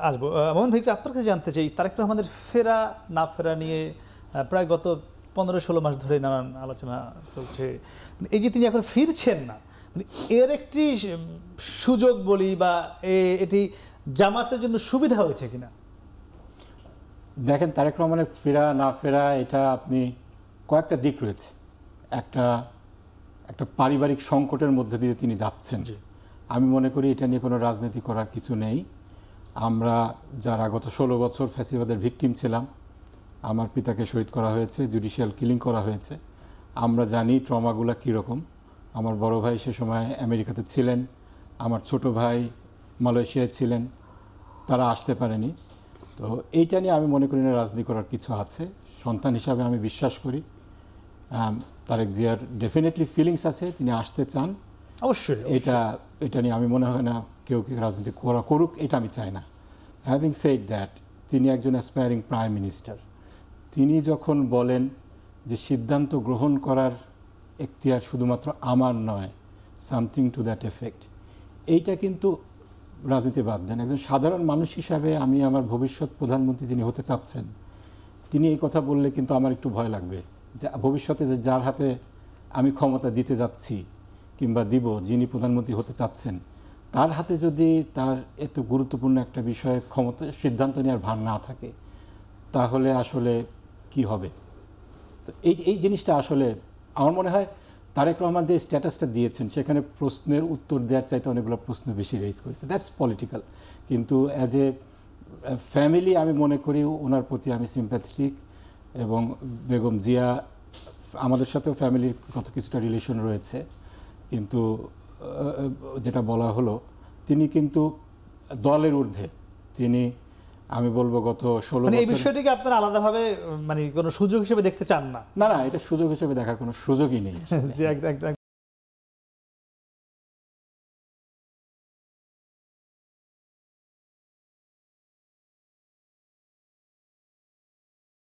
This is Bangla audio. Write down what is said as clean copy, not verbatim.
আসবো। মোহাম্মদ ভাই, আপনার কাছে জানতে চাই, তারেক রহমানের ফেরা না ফেরা নিয়ে প্রায় গত 15-16 মাস ধরে নানান আলোচনা চলছে। এই যে তিনি এখন ফিরছেন না, মানে এর একটি সুযোগ বলি বা এটি জামাতের জন্য সুবিধা হয়েছে কিনা? দেখেন, তারেক রহমানের ফেরা না ফেরা এটা আপনি কয়েকটা দিক রয়েছে। একটা পারিবারিক সংকটের মধ্যে দিয়ে তিনি যাচ্ছেন। আমি মনে করি এটা নিয়ে কোনো রাজনীতি করার কিছু নেই। আমরা যারা গত 16 বছর ফ্যাসিবাদের ভিকটিম ছিলাম, আমার পিতাকে শহীদ করা হয়েছে, জুডিশিয়াল কিলিং করা হয়েছে, আমরা জানি ট্রমাগুলো কীরকম। আমার বড় ভাই সে সময় আমেরিকাতে ছিলেন, আমার ছোট ভাই মালয়েশিয়ায় ছিলেন, তারা আসতে পারেনি। তো এইটা নিয়ে আমি মনে করি না রাজনীতি করার কিছু আছে। সন্তান হিসাবে আমি বিশ্বাস করি তারেক জিয়ার ডেফিনেটলি ফিলিংস আছে, তিনি আসতে চান অবশ্যই। এটা নিয়ে আমি মনে হয় না কেউ রাজনীতি করুক, এটা আমি চাই না। হ্যাভিং সেড দ্যাট, তিনি একজন অ্যাসপায়ারিং প্রাইম মিনিস্টার। তিনি যখন বলেন যে সিদ্ধান্ত গ্রহণ করার এখতিয়ার শুধুমাত্র আমার নয়, সামথিং টু দ্যাট এফেক্ট, এইটা কিন্তু রাজনীতি বাদ দেন। একজন সাধারণ মানুষ হিসাবে আমি আমার ভবিষ্যৎ প্রধানমন্ত্রী যিনি হতে চাচ্ছেন, তিনি এই কথা বললে কিন্তু আমার একটু ভয় লাগবে যে ভবিষ্যতে যে যার হাতে আমি ক্ষমতা দিতে যাচ্ছি কিংবা দিব, যিনি প্রধানমন্ত্রী হতে চাচ্ছেন, তার হাতে যদি তার এত গুরুত্বপূর্ণ একটা বিষয়ে সিদ্ধান্ত নেওয়ার ভার না থাকে, তাহলে আসলে কি হবে? তো এই জিনিসটা আসলে আমার মনে হয় তারেক রহমান যে স্ট্যাটাসটা দিয়েছেন, সেখানে প্রশ্নের উত্তর দেওয়ার চাইতে অনেকগুলো প্রশ্ন বেশি রেজ করেছে। That's political. কিন্তু অ্যাজ এ ফ্যামিলি আমি মনে করি ওনার প্রতি আমি সিম্প্যাথেটিক, এবং বেগম জিয়া, আমাদের সাথেও ফ্যামিলির কত কিছুটা রিলেশন রয়েছে। কিন্তু যেটা বলা হলো, তিনি কিন্তু দলের ঊর্ধ্বে। তিনি, আমি বলবো গত 16 বছর, এই বিষয়টিকে আপনারা আলাদাভাবে মানে কোনো সুযোগ হিসেবে দেখতে চান না? না, এটা সুযোগ হিসেবে দেখার কোনো সুযোগই নেই।